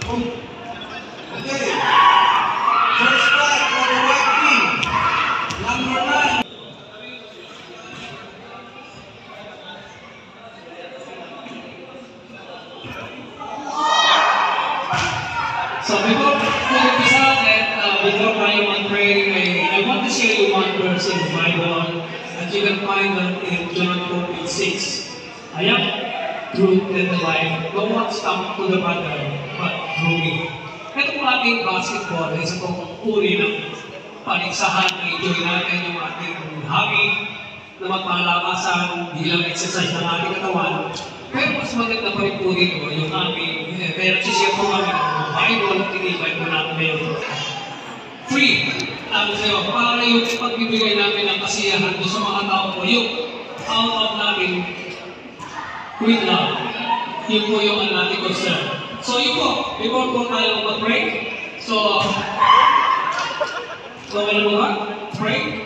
Okay. First strike for the white team. Number 9. So before umpisa and before tayo mag-pray, I want to share you one verse in the Bible that you can find in John 4:6. I am truth and the life. No one stop to the Father but through me. Ito po ating basketball, isa pong uri ng paligsahan na enjoy natin yung ating hobby na magpalakasan bilang exercise ng ating katawan. Pero mas maganda pa rin po dito yung aming, pero sisiya po kami ng Bible, tinibay po natin ngayon. Free! Ano sa'yo, para yung pagbibigay namin ng kasiyahan doon sa mga tao po, yung out namin, with love. Yun po yung natin concern. So yun po, before po tayo mag-pray, so, wala mo ba? Pray.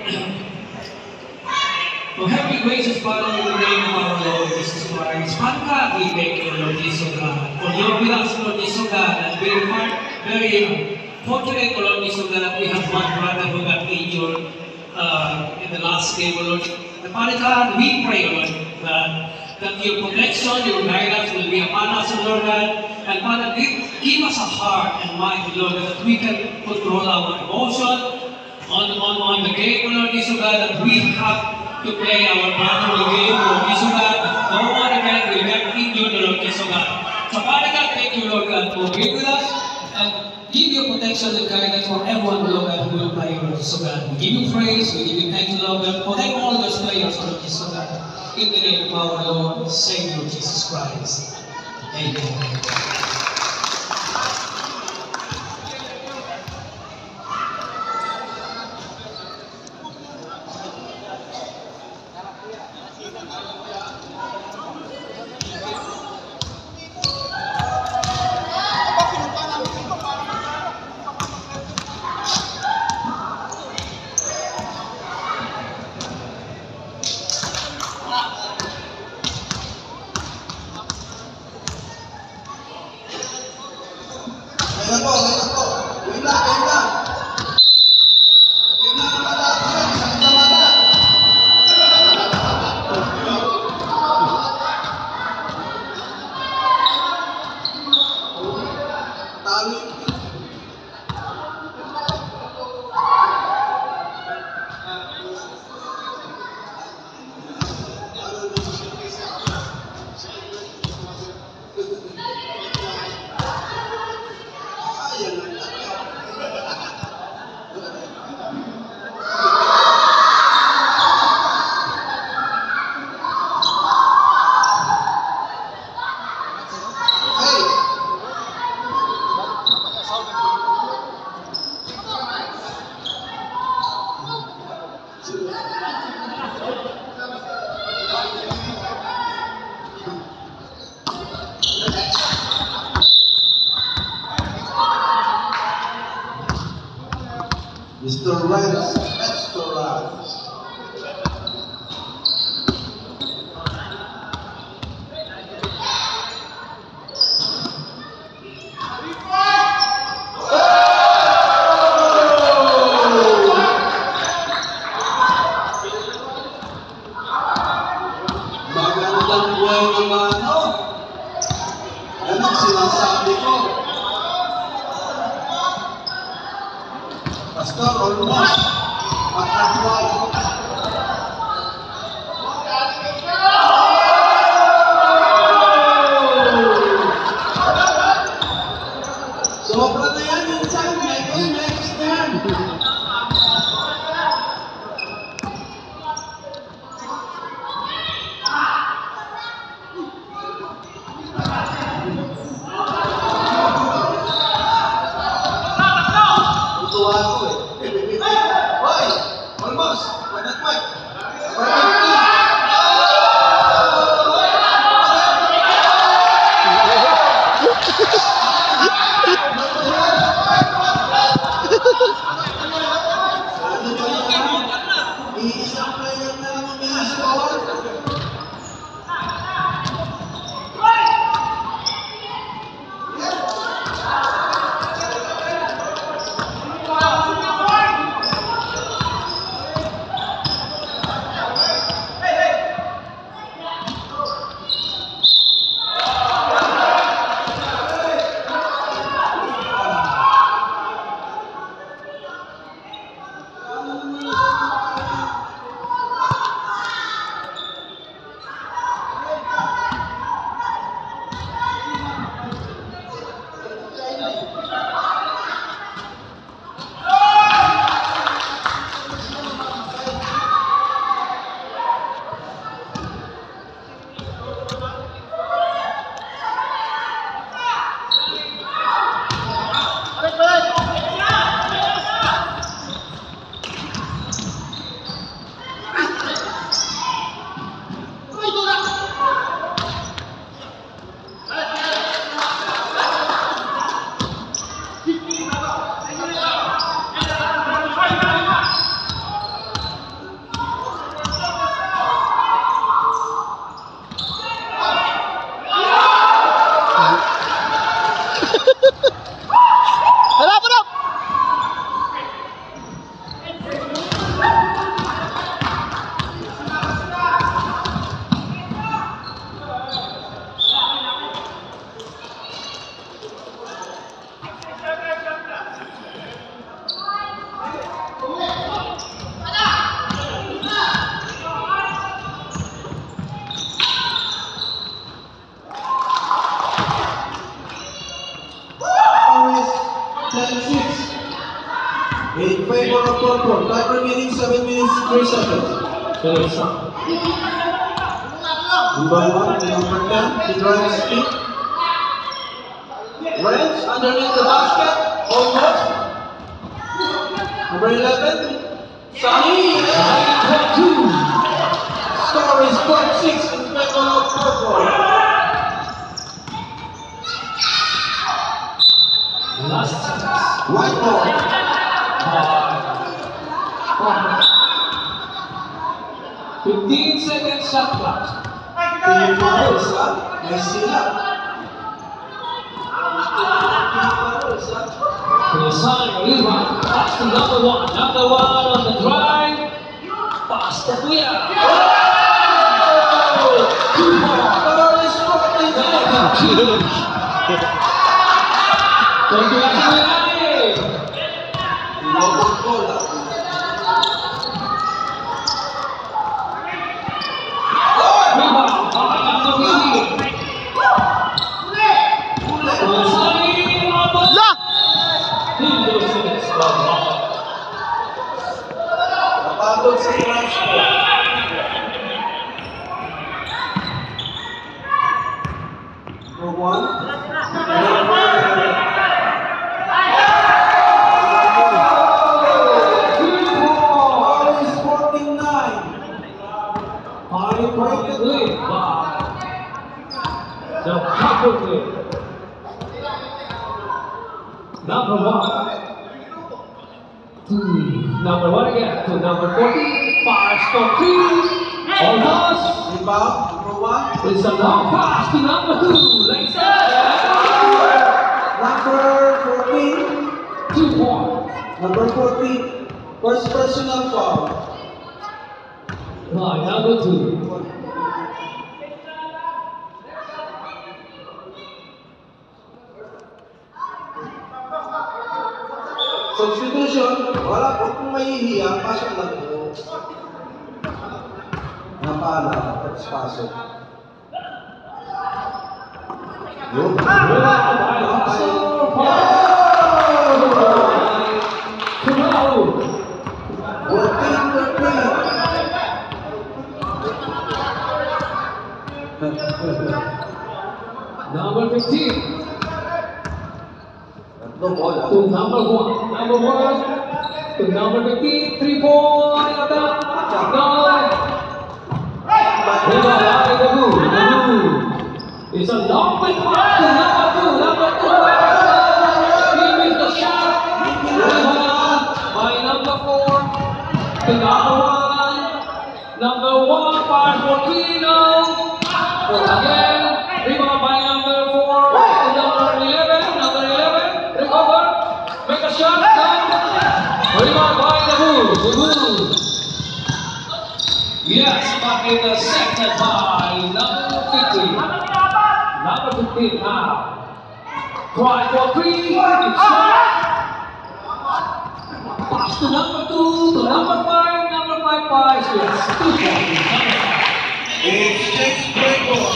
So, Heavenly Gracious Father, in the name of our Lord Jesus Christ, Father, we thank you, Lord Jesus God, for your with us, Lord Jesus God, and very fortunate, Lord Jesus God, that we have one brother who got injured in the last game, Lord. And Father God, we pray, Lord, that your protection, your guidance will be upon us, Lord God. And Father, give us a heart and mind, Lord, that we can control our emotion on the game, Lord Jesus God, that we have to play our part of the game, Lord Jesus God. No one again will get injured, Lord Jesus God. So Father God, thank you, Lord God, for being with us and give your protection and guidance for everyone, Lord God, who will play, Lord Jesus God. We give you praise, we give you thanks, Lord God, for them all those players, Lord Jesus God. In the name of our Lord, Savior Jesus Christ. Amen. Mr. Rice Restaurant. Magandang buhay naman, no? Yan ang sinasabi ko. Pastor, almost. Magkabuhay. Sobra na yan minsan. Next na yan. Tutuwa ako eh. Hoy! Almost! Panatwag! Iisang player na lang ang minascore. 10-6. In favor of purple. Time remaining 7 minutes 3 seconds. Number 1 and number 10. He drives speed. Wrench underneath the basket. Almost. Number 11. Sunny. Score is 4-6 in favor of purple. White ball. 15 seconds shot clock. Tingin fouls, ha? May sila. Crisanto rebound. Pass to number 1. Number 1 on the drive. Pass to Kuya. Score is 14-6. Congratulations! Inobot goal, ha? Rebound. Number 15. Napagod sa crash ko. Number 1. Ball is 14-9. The power play. Number 1. Number 1 again to number 40. Pass for 3. Almost. Rebound, number 1. It's a long pass to number 2. Ladies and Number 14. 2 points. Number 14. First personal foul. By number 2. Substitution, wala po kung mahihiya, pasok lang po. Napala, pasok. Yun. Number 15 No ball. to number 1. Number 1 to number 15. 3 points. No. It's a long way pass to number 2. Number 2. He missed the shot. By number 4 to number 1. Number 1 pass for Kino. Again, rebound by number 4 to number 11. Number 11, recover, make a shot, done. Rebound by Nabu. Yes, but intercepted by number 15. Number 15 now. Try for 3. It's shot. Pass to number 2, to number 5. Number 5 pass. Yes, 2 points. It's 6 break ball.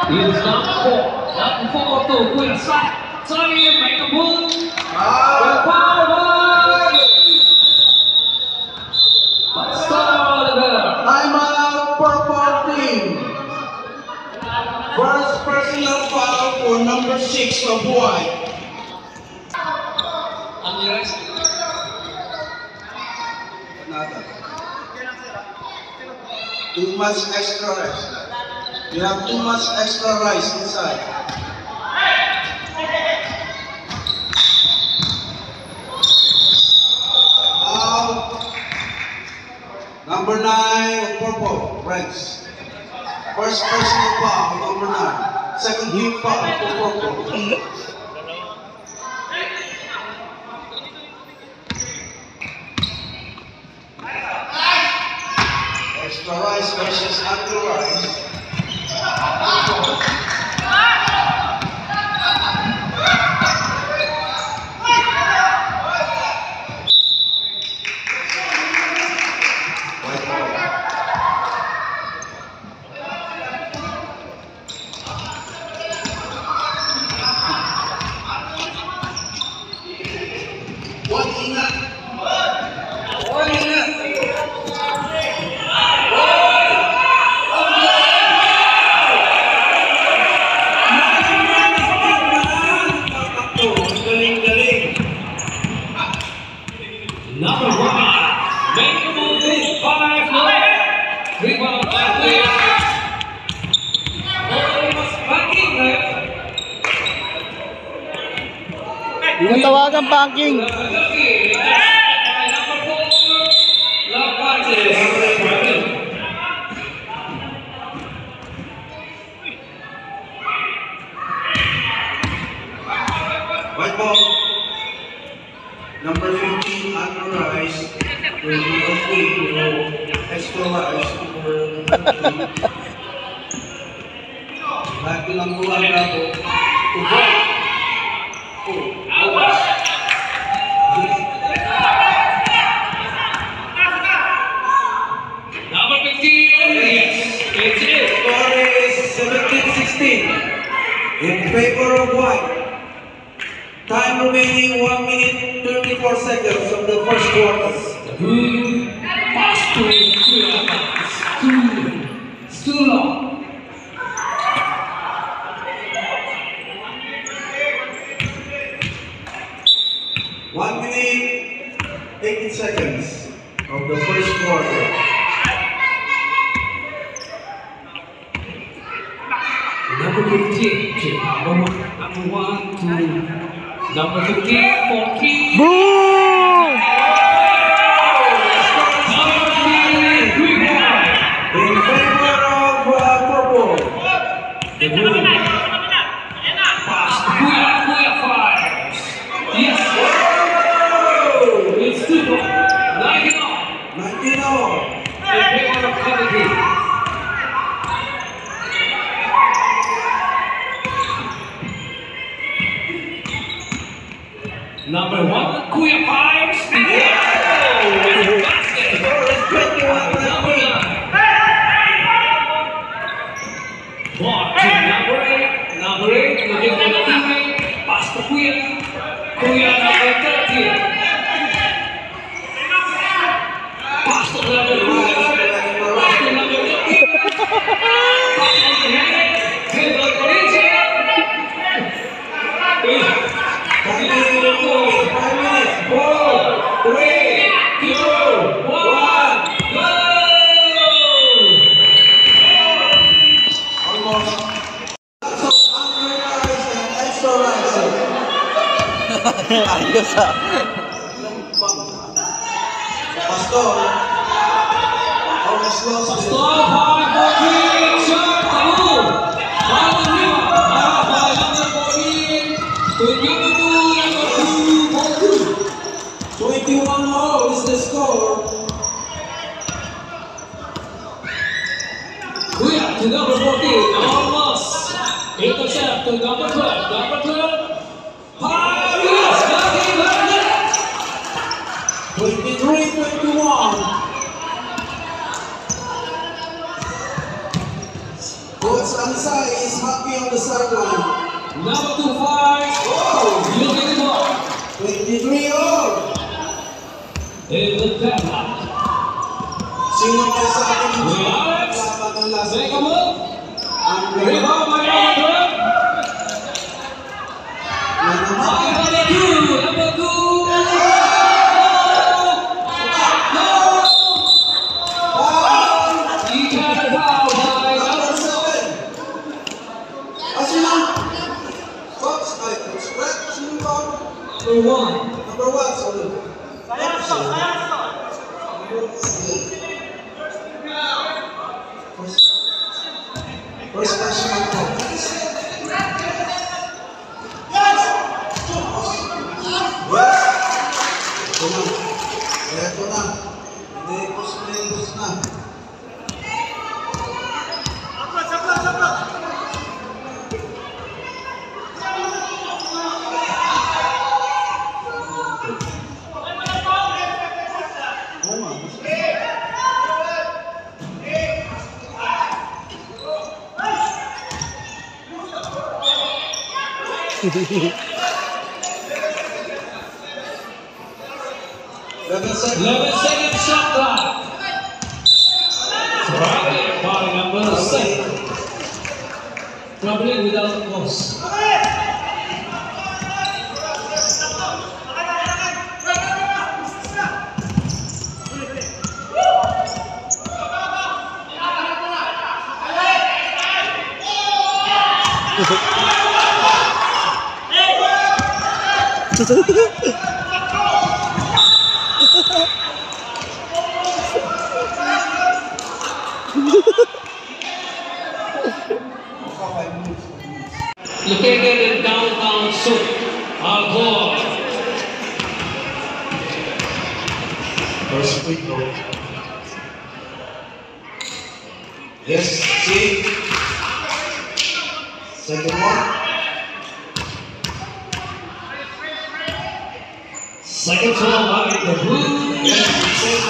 It's number 4. Number 4 to Kuya Sai. Sai make a move. Power. But still there. Timeout, purple team. First personal foul for number 6 of white. Nada. Too much extra rice. You have too much extra rice inside. Number 9 of purple, Rex. First personal foul, number 9. Second team foul for purple. Extra rice versus under rice. Tawagan banking. White ball. Number 15, Andrew Rice. Extra Rice. Lagi lang buwan na po. Number 15, yes. Score is 17-16 in favor of White. Time remaining 1 minute 34 seconds of the first quarter. Pass to it's too long. One minute 18 seconds of the first quarter. Number 15 to number 1 to number 15 for 3. Boom! Number 15, 3 points. In favor of purple. The blue. Pass to Kuya fires. Yes. It's 2 points. 19 all. 19 all. In favor of Coventry. Number 1, Kuya fires. Score is 21 Number 9. Ball to number 8. Number 8, looking for the teammate. Pass to Kuya. Kuya number 13. Pass to number 2. Pass to number 13. Pass on the head. Taylor Corinthian. 5 minutes. 4, 3, 2, 1. Go! Almost. So, Andrew Rice and extra Rice. Ayos ah. Pastor. Almost lost it. Stop high for three. Shot. Talu. Ball to him. By number 14. To number 2. Ball 2. 21 all is the score. Kuya to number 14. Almost. Intercept to number 12. Number 12. Paris. Nothing but net. 23-21. Coach Ansai is happy on the sideline. Number 2 fires. Looking the ball. 23 all. In the deadlock. Sino pa sa atin yung Alex. laban ng last Make a move. Ang Rebound by number 12. yan naman. Number 2. Number 2. No. He got a foul by Number number 7. Ah, sino? Coach, ay, Coach Brett. Sino ba? 1. Number 1, sorry. First personal call. Yes! Ito na. Ito na. Hindi, push na. Level 11-second shot clock. Right by number 7. Traveling without a cause. Located in downtown Seoul, Alcor. First free throw. Yes, see? Second one. Second foul by the Blues. Yes, see?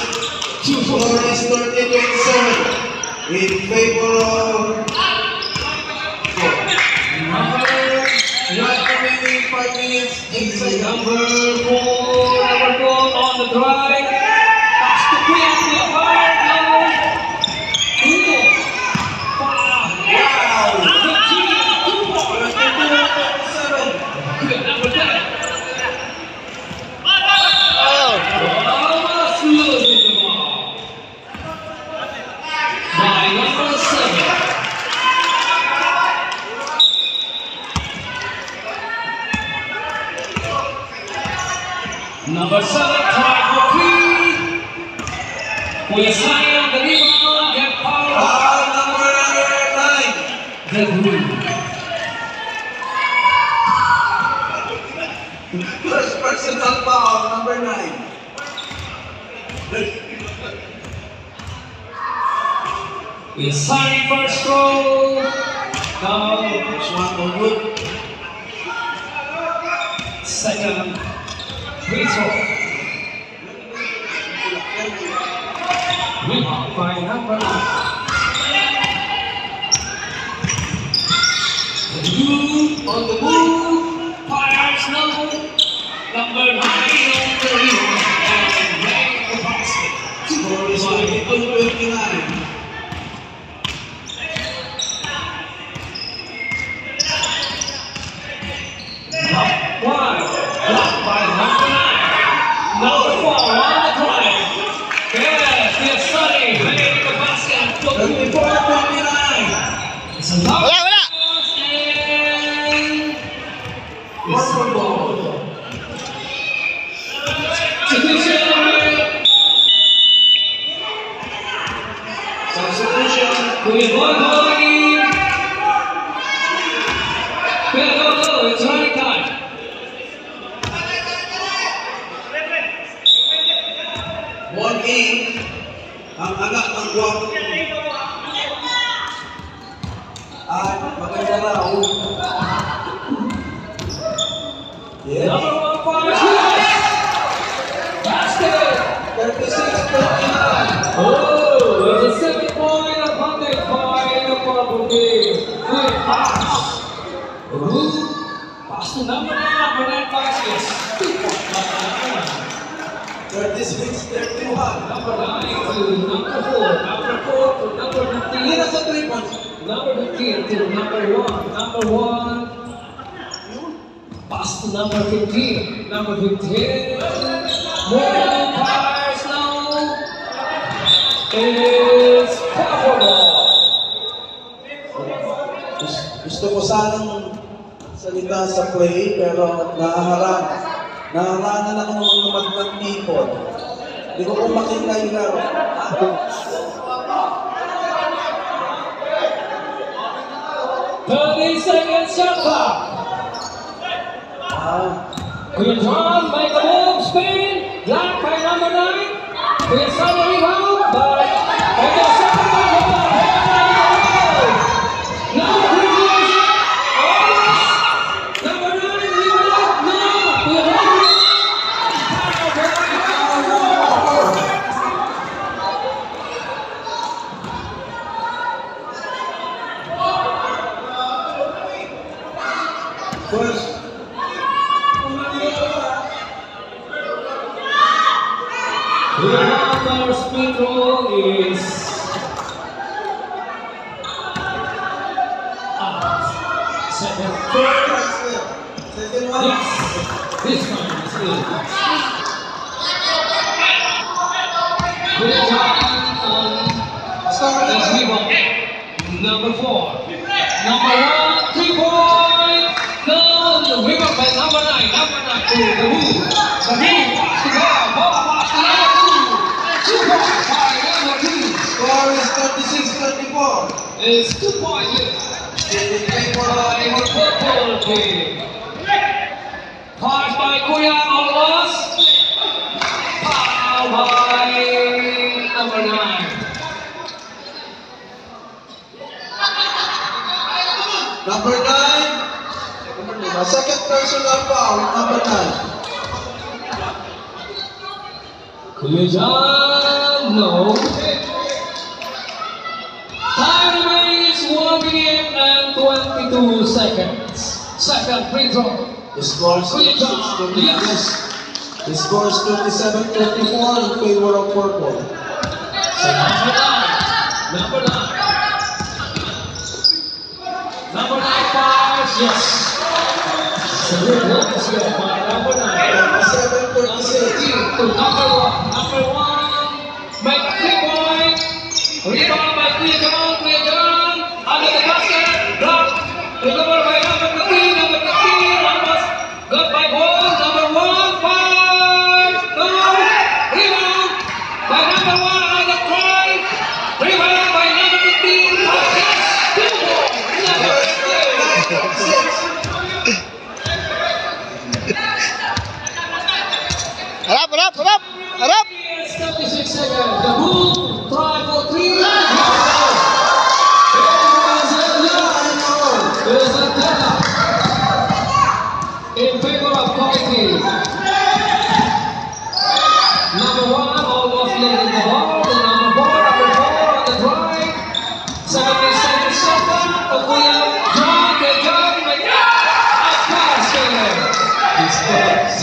Score is 30-27 in favor of not remaining 5 minutes, 8 seconds. Number four on the drive. Pass to Quinn, the hard now. Wow! 2 points. 32-27. Good, number 10. Oh. Almost losing the ball. By number 7. Number 7, try for 3. We sign on the rebound, get power. Foul number 9. The Blue. First personal foul, number 9. We sign first throw. Now, This one no good. second free throw. Rebound by number 9. The Blue on the move. Fires now. Number 9 on the rebound. And right the basket. Score is 32-29. One, blocked by number 9. Number 4 on the drive. Yes, yes, Sonny, making the basket. 34-29. It's a low Wala, wala. pass and One more ball. Substitution. Kuya Boy, go, it's running time. One in. Ang anak ng guwap. At maganda na. Yeah. Number 1 fires. Basket. 36-29. Oh, it's a 7-point advantage by the Purple Team. Good pass. Ooh, pass to number 9 baskets. 2 points by number 36-31. 9. Number 9 to number 4. Number 4 to number Hindi 15. na sa 3 points. Number 15 to number 1. Number 1. Pass to number 15. Number 15. More fires now. It's Purple Ball. Gusto ko sanang salita sa play pero naharangan ako ng lumad ng people. Hindi ko kung makita yung laro. 30 seconds shot clock. Kuya John make a move, spin, blocked by number 9. Kuya Sonny rebound, but and the second one is number 3 almost. Number 9 rebound, no. Kuya John. First, Our speed roll is second. second one. Yes, this one is good. Good job on the rebound. Number 4. Number 1, 3 point. No, the rebound by number 9 to the move. The move pass to ball. Ball pass to number 2. 2 points by number 2. Score is 36-34. It's 2 points In favor of for purple team. Pass by Kuya almost. Foul by number 9. number 9. A second personal foul, number 9. Kuya John, no. Time remains 1 minute and 22 seconds. Second free throw. The score is Kuya John, yes. The score is 27-34 in favor of purple. So number 9. Number 9. Number 9 fires, yes. So good work is good by number 9. 27-36. To number 1. Number 1. Make a 3-point. Rebound by Kuya John. Kuya John. Under the basket. Block. Recover by number 15. Number 15. Almost got by ball. Number 1. 5. No. Rebound by number 1 on the try. Rebound by number 15. Yes. 2 points. Number 6. Harap! 36 seconds. The move. Try for 3. There's a tap in favor of Coity. Number 1 almost losing the ball. The number 4 on the drive. 70 seconds second. Kuya John, good job. A basket. He's close.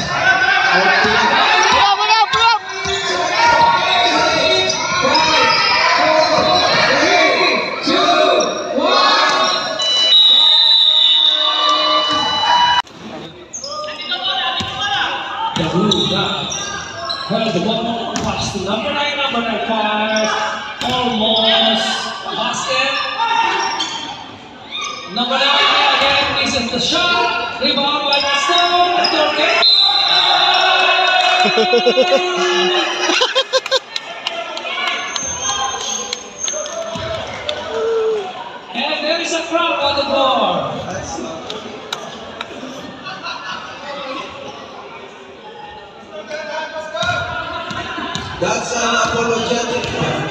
The blue down. Heard the ball pass to number 9 fires. Almost basket. Number 9 again misses the shot. Rebound by Gaston. And there is a crowd on the floor. That's an apologetic foul.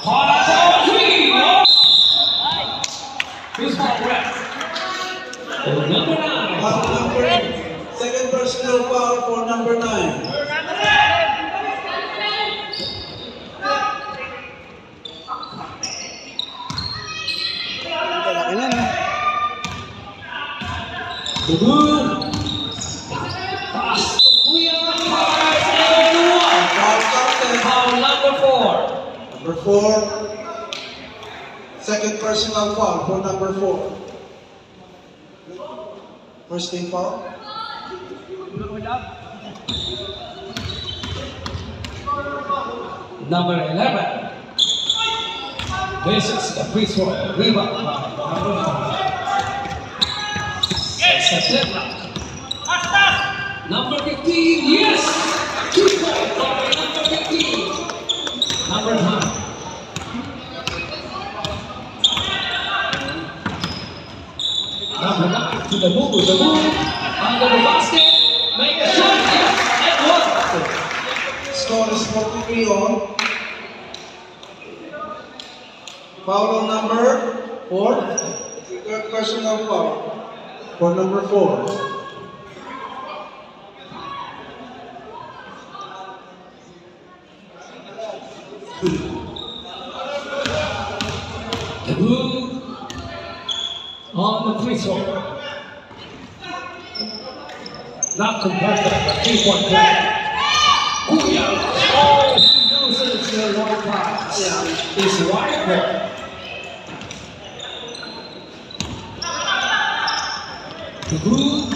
Pass 3. No. Who's got red? Number 9. Second personal foul for number 9. The blue. Pass to Kuya. Foul counted. Foul number 4. Number 4. Second personal foul for number 4. First team foul. Number 11. This is the free throw. Rebound by number 5. September. Number 15, yes! 2 points by number 15. Number 9. Number 9 to the move, under the basket, make a shot, yes, and 1. Score is 43 all. Foul on number 4. Third personal foul for number 4. The move on the free throw. Not converted, but 3-point play. Kuya, oh, he loses the long pass. It's wide ball. The move.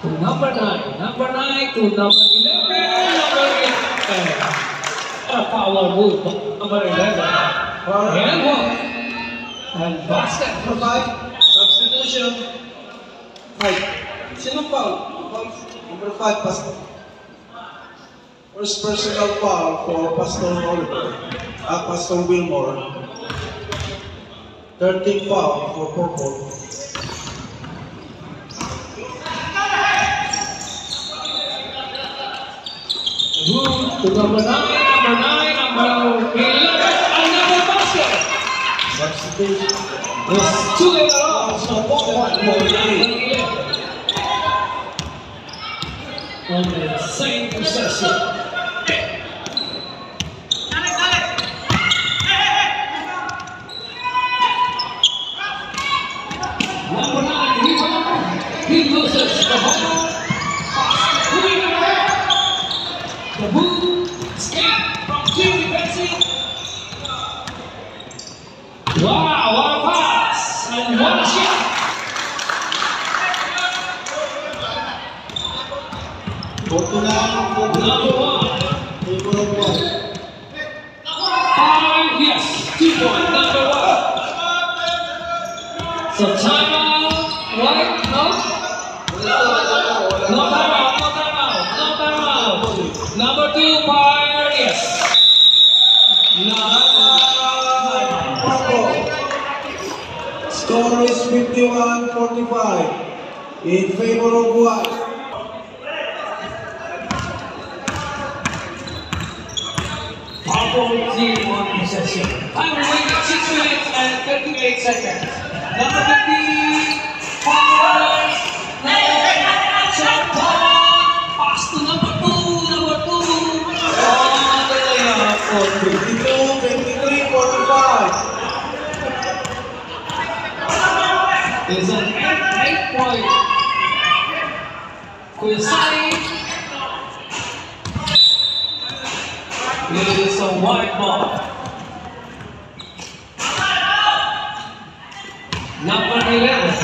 to number 9. Number 9 to number 11. Number 11. A power move. Number 11. And one. And basket. Number 5, substitution. 5. Sino foul? Number 5, Pastor. First personal foul for Pastor Oliver. Pastor Wilmore. 13 foul for Purple. To number 9, number 11, another basket. Substitution. It's 2 in a row. So 1 more. On the same possession. Number 9, rebound. He loses the ball. The move, escape from two defensive. Wow, what a pass! And what a shot! Number 1. 5, yes, 2 point, number 1. So timeout, right? No? No timeout, no timeout, no timeout. Number 2, fire, yes. Score is 51-45 in favor of White. Powerful team on possession. Time remaining 6 minutes and 38 seconds. Number 15, fires. Shot pass to number 2, number 2. Oh, the layup for 52-53-45. It's an 8-point. Kuisai. It is a white ball. Number 11.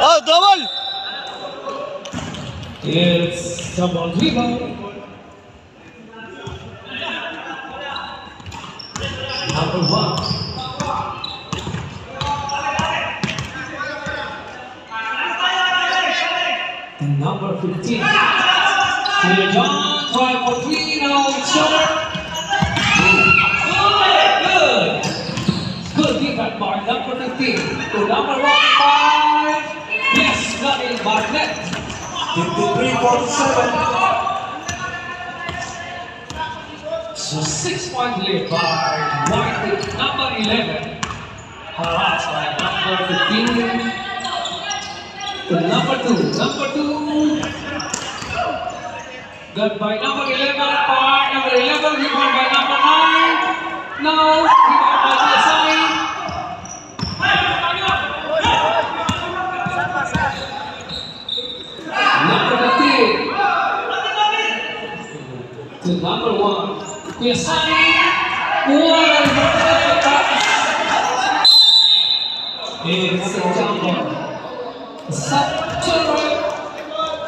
Oh, double! It's double dribble. Number 1. And number 15. Here John, try for 3, now it's short. Good. Good defense by number 15. To number 1, 5. Yes, got it, Bartlett. 53-47. So 6-point lead by White, number 11. Harassed by number 15. To number 2. Number 2. Got by number 11, number 11, rebound by number 9. No, rebound by the side. Number 15. To number 1. Kuyasani. What a perfect pass. It's a jumper.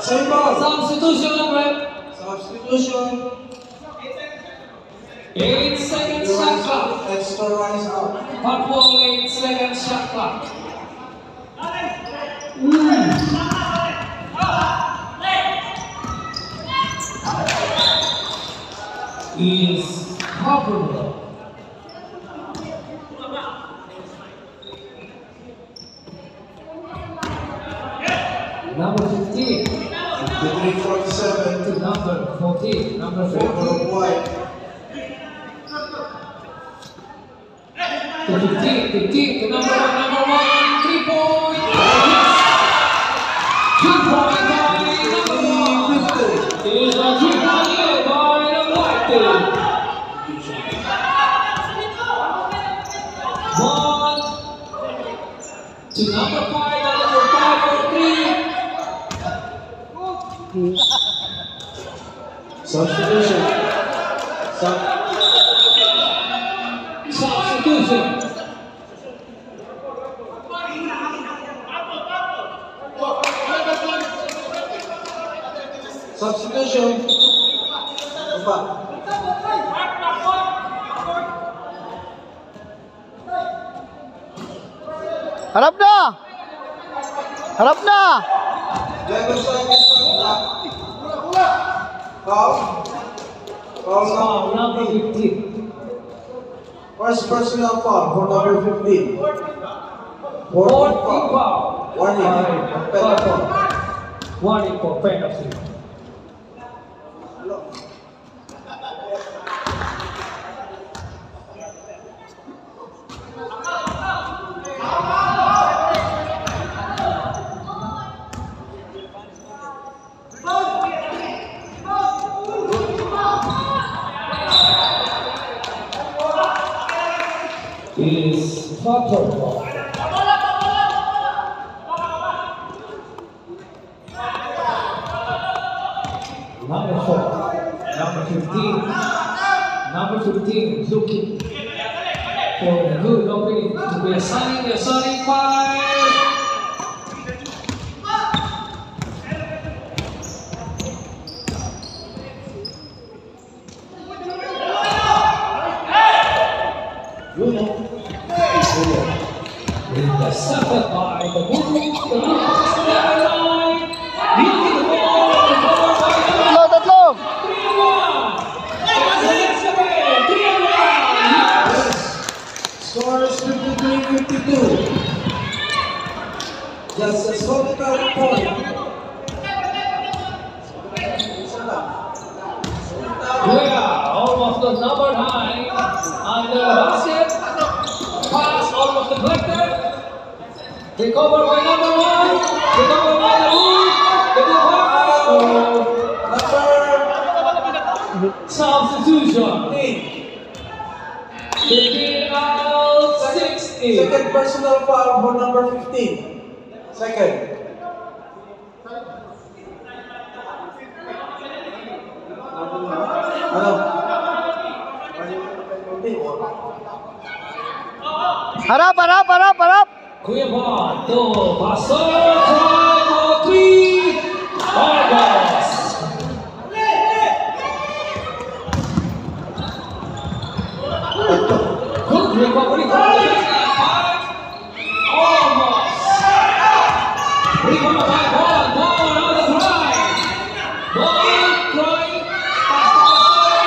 Same ball. Substitution, rep. Substitution. 8 seconds shot clock. Extra rise out. Purple 8 seconds shot clock. Is coverable. Number 15. 53-47. To number 14. Number Favor 14. of White. To 15 to number 1, 3 point. Yes. 2 point by number 1. Is a 3-point lead by the White team. 1 to number 5 and number 5 for 3. Substitution. Substitution. Substitution. Apa? Harap na! Harap na! 11 seconds. Foul. Foul now. Foul number 15. First personal foul for number 15. 14 foul. Warning. Penalty. Warning for penalty. Is Father. Number 4, number 15, number 15 is looking for a good opening to be a sunny 5. Intercepted by the move, the pass to the line, leading the ball, recovered by the Tatlo! 3-1. Score is 53-52. Just a solitary point. Yeah, almost the number 9 under the basket. Pass almost deflected. Recovered by number 1. Recovered by the move. The good pass. Number Substitution. 8. 15 out, 16. Second personal foul for number 15. Second. Harap, harap, harap, harap! Kuya Bon, to Pastor, try for 3. Vargas. Good recovery from the baseline. Almost. Rebound by Bon. Bon on the drive. Bon trying. Pass to Pastor.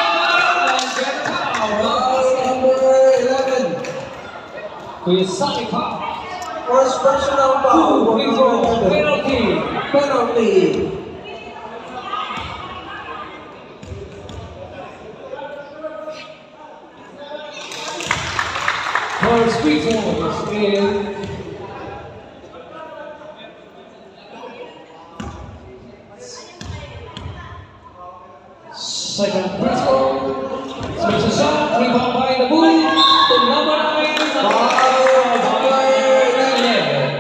And get foul. Number 11. Kuya Sunny foul. First personal foul for Free throw. number 11. Penalty. Penalty. First free throw is in. Second free throw. Switch the shot. Rebound by the Bull. To number 9. Foul number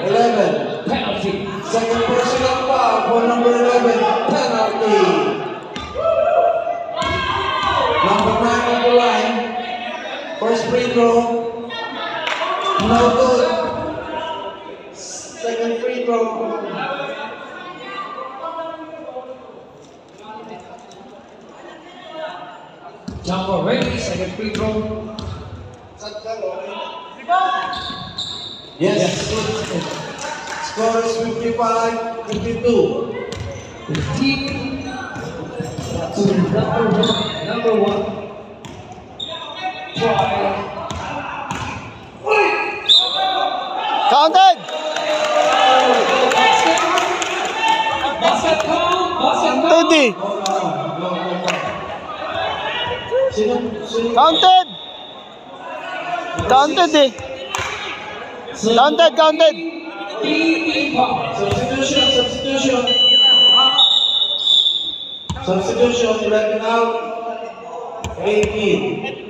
11. Penalty. Second personal foul for number 11. Penalty. Number 9 on the line. First free throw. No good. Second free throw. Jumper ready. Second free throw. Yes. Score is 55-52. 15 to number 1. Try. Counted! Basket count. Basket count. Teddy! Sino? Counted! Counted eh! Counted, counted! 18 points. Substitution. Substitution, 11 out. 18.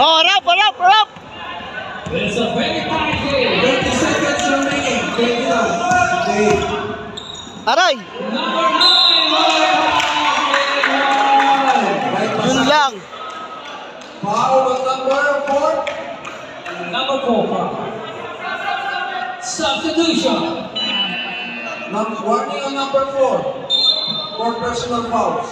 Oh, harap, harap, harap! It's a very tight game. 30 seconds remaining. 29. Aray! Number 9. Substitution. Warning on number 4 for personal fouls.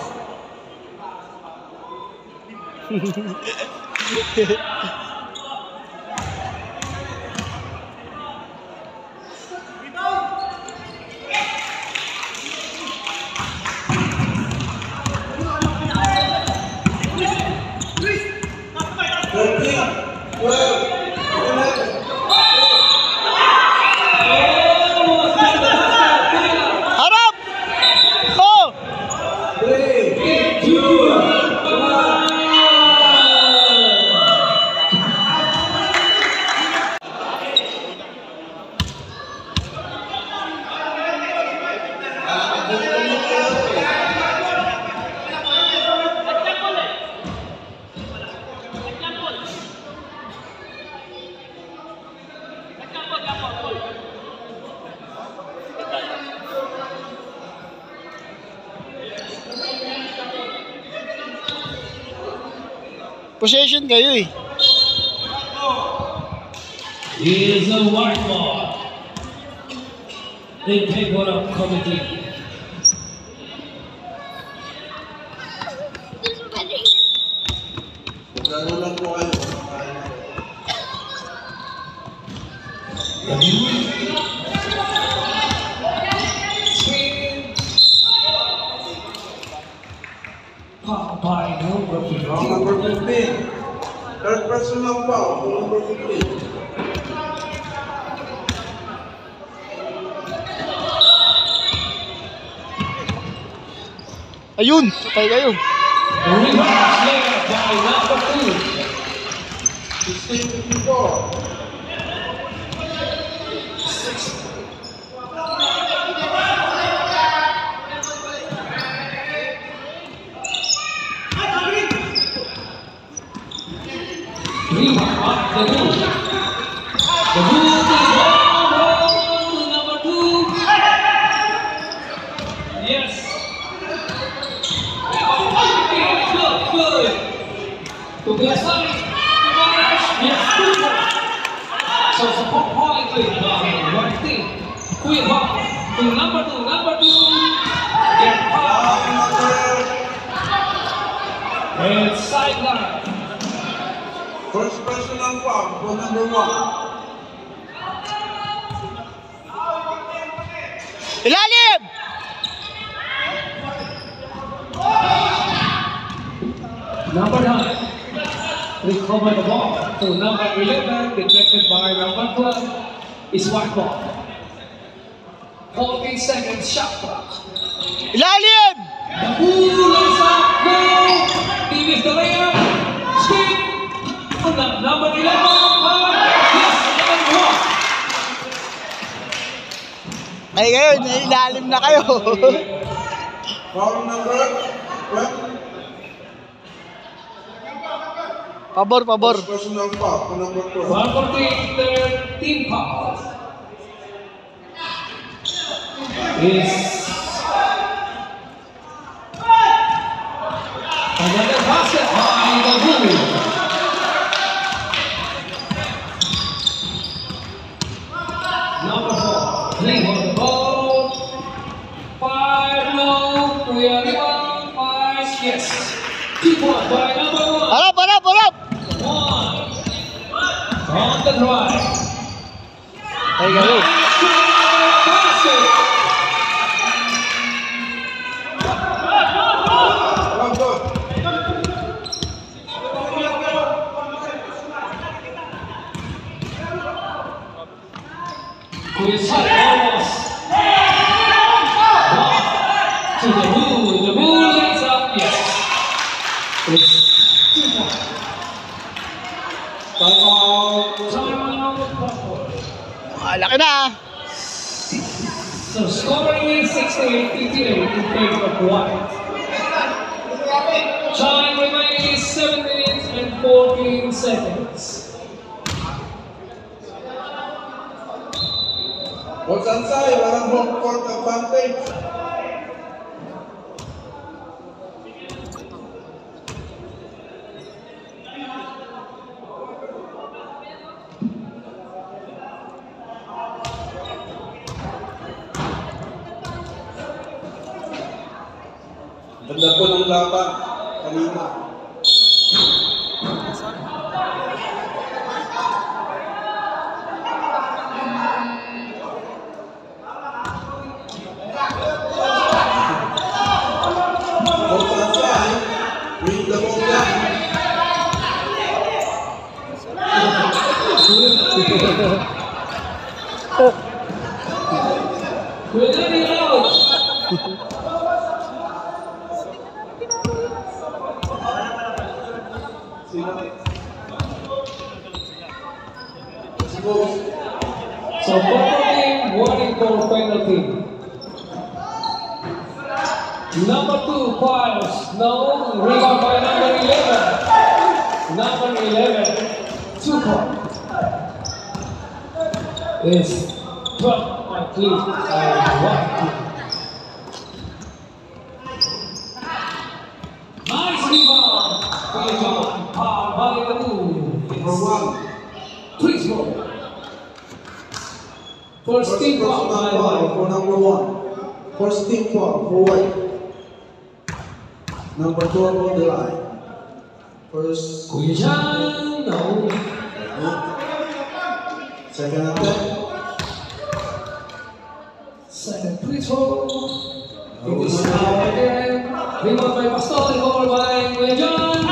Harap! Go! 3, 2, Possession kayo eh. Here's a white ball. They take one up committee. Lalo lang po kayo. By number Number 15. Third personal foul for number 15. Ayun, patay kayo. The rebound there by number 2. 16-54. Rebound by the Blue. The Blue is ball to number 2. Yes. Good. To the side. Yes, good. So support point with one team. Quick ball to number 2. Number 2. Get foul. And sideline. First personal foul for number 1. Ilalim! Number 9, recover the ball. So number 11, deflected by number 12, is white ball. 14 seconds, shot clock. Ilalim! The Blue lays up, go! Team is the layup. Skip! Number 11, yes, and one. Ay kayo, ilalim na kayo. Foul number 12. Pabor, pabor. First personal foul for number 12. 114, team foul. Is another basket by the Blue. Number 4, playing on the ball. 5 low, we are rebound, 5, yes. 2 points by number 1. Harap, harap, harap! On the drive. Ay kayo. Basket. Well done. Quick shot, almost. To the Blue. The Blue lays up, yes. It's 2 points. Time out. Timeout. Laki na ah. So scoring is 68-58 in favor of White. Time remaining is 7 minutes and 14 seconds. Coach Ansay, walang home court advantage. Ganda po ng laban. Kanina. Bring the ball down. We're letting it out. So, team warning for penalty. Number 2 fouls. No, rebound by number 11. Number 11, 2 points. Is 12 by 3 and 1. Nice rebound. Good job. Foul by the move. Number 1. Please roll. First team foul by foul for number 1. First team foul for white. Number 12 on the line. First. Kuya Jan, no. Second attempt. Second free throw. It is now again. Rebound by Pastor, over by Kuya Jan.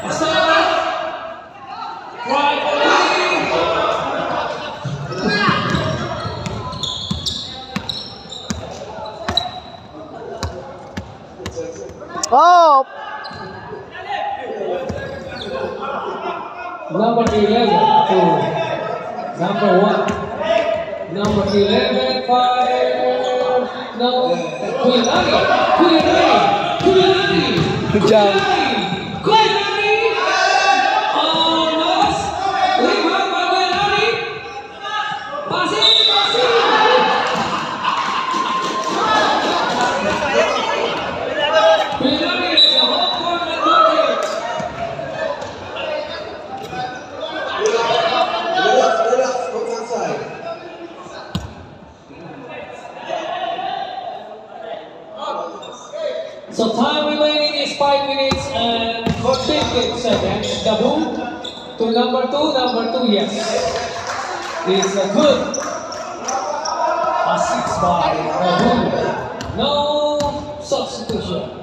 Pastor. Right away. Oh! Number 11 to number 1. Number 11, 5. No. Kuyanani. Good job. Kuyanani. Almost. Rebound by Kuyanani. Passing. Kuyanani is the whole court advantage. Relax, go outside. So time remaining is 5 minutes and 15 seconds. The move to number 2, yes. Is a good assist by Rabu. No substitution.